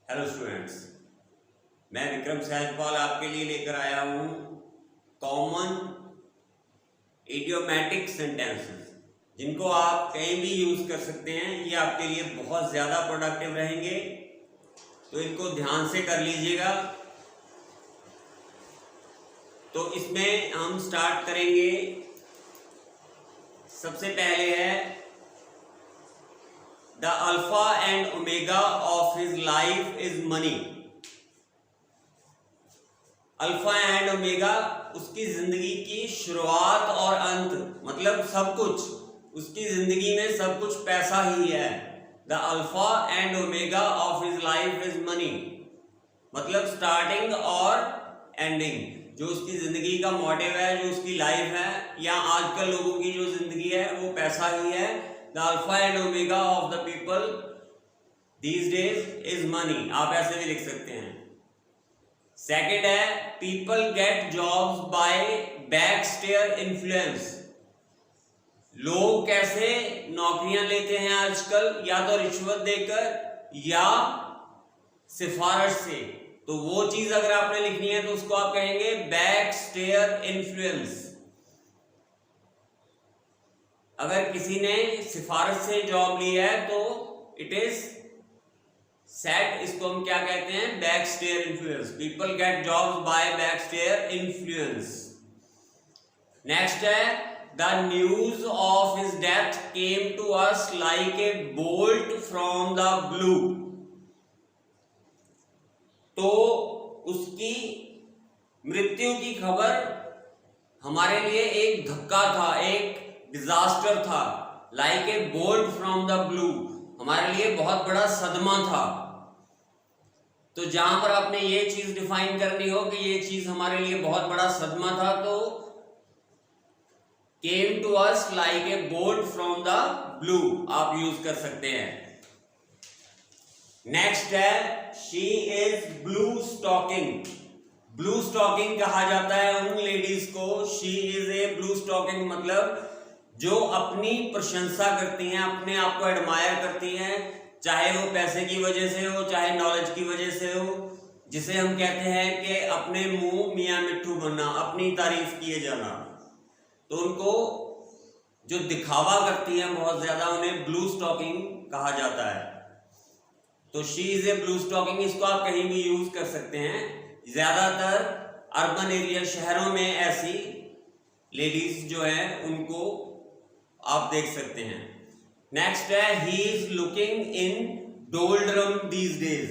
Hello students, मैं विक्रम सहजपाल आपके लिए लेकर आया हूँ कॉमन इडियोमैटिक सेंटेंसेस, जिनको आप कहीं भी यूज कर सकते हैं। ये आपके लिए बहुत ज़्यादा प्रोडक्टिव रहेंगे, तो इनको ध्यान से कर लीजिएगा। तो इसमें हम स्टार्ट करेंगे। सबसे पहले है The alpha and omega of his life is money। Alpha and omega उसकी जिंदगी की शुरुआत और अंत, मतलब सब कुछ, उसकी जिंदगी में सब कुछ पैसा ही है। The alpha and omega of his life is money, मतलब स्टार्टिंग और एंडिंग। जो उसकी जिंदगी का मोटिव है, जो उसकी लाइफ है, या आजकल लोगों की जो जिंदगी है वो पैसा ही है। The alpha and omega of the people these days is money, आप ऐसे भी लिख सकते हैं। सेकेंड है people get jobs by backstair influence. लोग कैसे नौकरियां लेते हैं आजकल, या तो रिश्वत देकर या सिफारिश से। तो वो चीज अगर आपने लिखनी है तो उसको आप कहेंगे बैकस्टेयर इन्फ्लुएंस। अगर किसी ने सिफारिश से जॉब ली है तो इट इज सेट, इसको हम क्या कहते हैं, backstair influence. People get jobs by backstair influence. Next है the news of his death came to us like a bolt from the blue. तो उसकी मृत्यु की खबर हमारे लिए एक धक्का था, एक डिजास्टर था। Like a bolt from the blue, हमारे लिए बहुत बड़ा सदमा था। तो जहां पर आपने ये चीज डिफाइन करनी हो कि ये चीज हमारे लिए बहुत बड़ा सदमा था, तो came to us like a bolt from the blue आप यूज कर सकते हैं। नेक्स्ट है she is bluestocking. Bluestocking कहा जाता है उन लेडीज को। She is a bluestocking, मतलब जो अपनी प्रशंसा करती हैं, अपने आप को एडमायर करती हैं, चाहे वो पैसे की वजह से हो, चाहे नॉलेज की वजह से हो, जिसे हम कहते हैं कि अपने मुंह मियां मिट्ठू बनना, अपनी तारीफ किए जाना। तो उनको जो दिखावा करती हैं बहुत ज्यादा, उन्हें ब्लू स्टॉकिंग कहा जाता है। तो she is a bluestocking, इसको आप कहीं भी यूज कर सकते हैं। ज्यादातर अर्बन एरिया, शहरों में ऐसी लेडीज जो है उनको आप देख सकते हैं। नेक्स्ट है ही is looking in doldrum these days.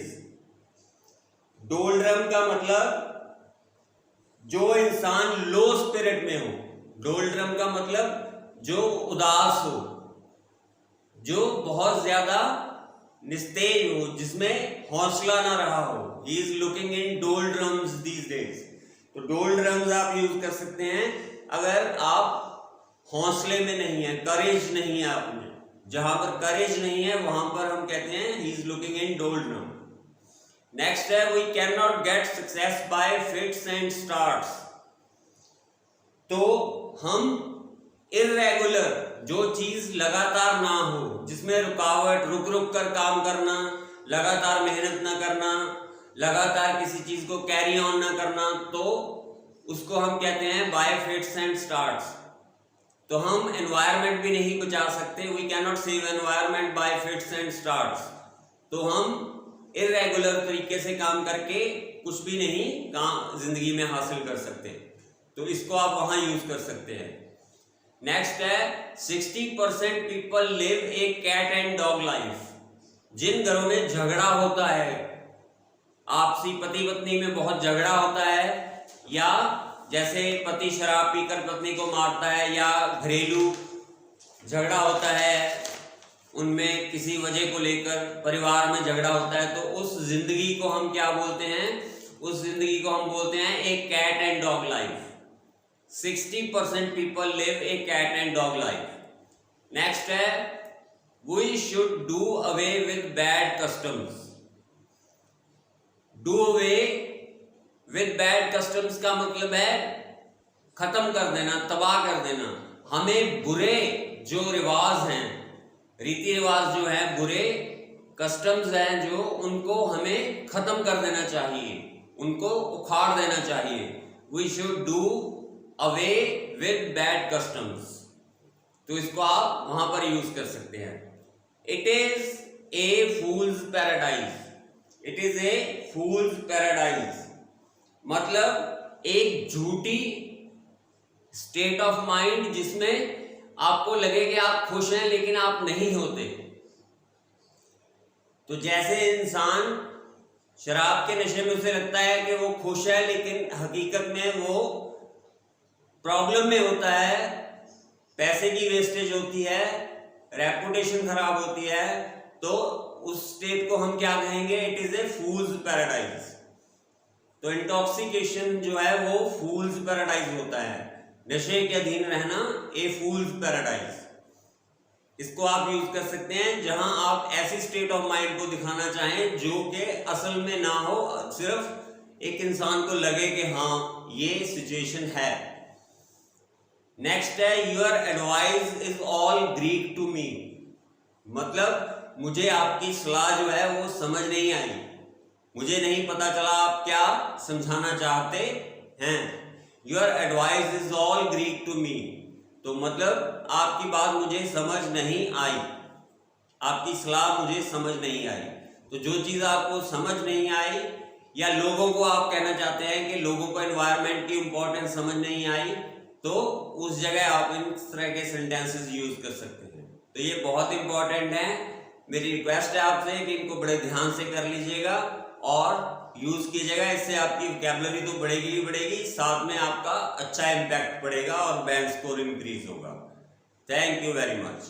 Doldrum का मतलब जो इंसान लो स्पिरिट में हो। डोल्ड्रम का मतलब जो उदास हो, जो बहुत ज्यादा निस्तेज हो, जिसमें हौसला ना रहा हो। He is looking in doldrums these days. तो डोल्ड्रम्स आप यूज कर सकते हैं अगर आप हौसले में नहीं है, करेज नहीं है आप में। जहां पर करेज नहीं है वहां पर हम कहते हैं he is looking in doldrum. Next है we can not get success by fits and starts. तो हम इर्रेगुलर, जो चीज लगातार ना हो, जिसमें रुकावट, रुक रुक कर काम करना, लगातार मेहनत ना करना, लगातार किसी चीज को कैरी ऑन ना करना, तो उसको हम कहते हैं बाय फिट्स एंड स्टार्ट्स। तो हम एनवायरनमेंट भी नहीं बचा सकते। We can not save environment by fits and starts. तो हम इर्रेगुलर तरीके से काम करके कुछ भी नहीं काम जिंदगी में हासिल कर सकते। तो इसको आप वहां यूज कर सकते हैं। नेक्स्ट है 60% people live a cat and dog life. जिन घरों में झगड़ा होता है, आपसी पति पत्नी में बहुत झगड़ा होता है, या जैसे पति शराब पीकर पत्नी को मारता है, या घरेलू झगड़ा होता है, उनमें किसी वजह को लेकर परिवार में झगड़ा होता है, तो उस जिंदगी को हम क्या बोलते हैं, उस जिंदगी को हम बोलते हैं a cat and dog life. 60% people live a cat and dog life. Next है we should do away with bad customs. Do away with bad customs का मतलब है खत्म कर देना, तबाह कर देना। हमें बुरे जो रिवाज हैं, रीति रिवाज जो है बुरे, कस्टम्स हैं जो उनको हमें खत्म कर देना चाहिए, उनको उखाड़ देना चाहिए। We should do away with bad customs. तो इसको आप वहां पर यूज कर सकते हैं। It is a fool's paradise. It is a fool's paradise मतलब एक झूठी स्टेट ऑफ माइंड जिसमें आपको लगे कि आप खुश हैं लेकिन आप नहीं होते। तो जैसे इंसान शराब के नशे में उसे लगता है कि वो खुश है लेकिन हकीकत में वो प्रॉब्लम में होता है, पैसे की वेस्टेज होती है, रेपुटेशन खराब होती है, तो उस स्टेट को हम क्या कहेंगे? It is a fool's paradise. तो इंटॉक्सिकेशन जो है वो फूल्स पैराडाइज होता है, नशे के अधीन रहना ए फूल्स पैराडाइज। इसको आप यूज कर सकते हैं जहां आप ऐसी स्टेट ऑफ माइंड को दिखाना चाहें जो कि असल में ना हो, सिर्फ एक इंसान को लगे कि हाँ ये सिचुएशन है। नेक्स्ट है your advice is all Greek to me मतलब मुझे आपकी सलाह जो है वो समझ नहीं आई, मुझे नहीं पता चला आप क्या समझाना चाहते हैं। Your advice is all Greek to me तो मतलब आपकी बात मुझे समझ नहीं आई, आपकी सलाह मुझे समझ नहीं आई। तो जो चीज़ आपको समझ नहीं आई या लोगों को आप कहना चाहते हैं कि लोगों को एनवायरनमेंट की इंपॉर्टेंस समझ नहीं आई, तो उस जगह आप इन तरह के सेंटेंसेस यूज कर सकते हैं। तो ये बहुत इंपॉर्टेंट है। मेरी रिक्वेस्ट है आपसे कि इनको बड़े ध्यान से कर लीजिएगा और यूज कीजिएगा। इससे आपकी वोकैबुलरी तो बढ़ेगी ही बढ़ेगी, साथ में आपका अच्छा इम्पैक्ट पड़ेगा और बैंड स्कोर इंक्रीज होगा। Thank you very much.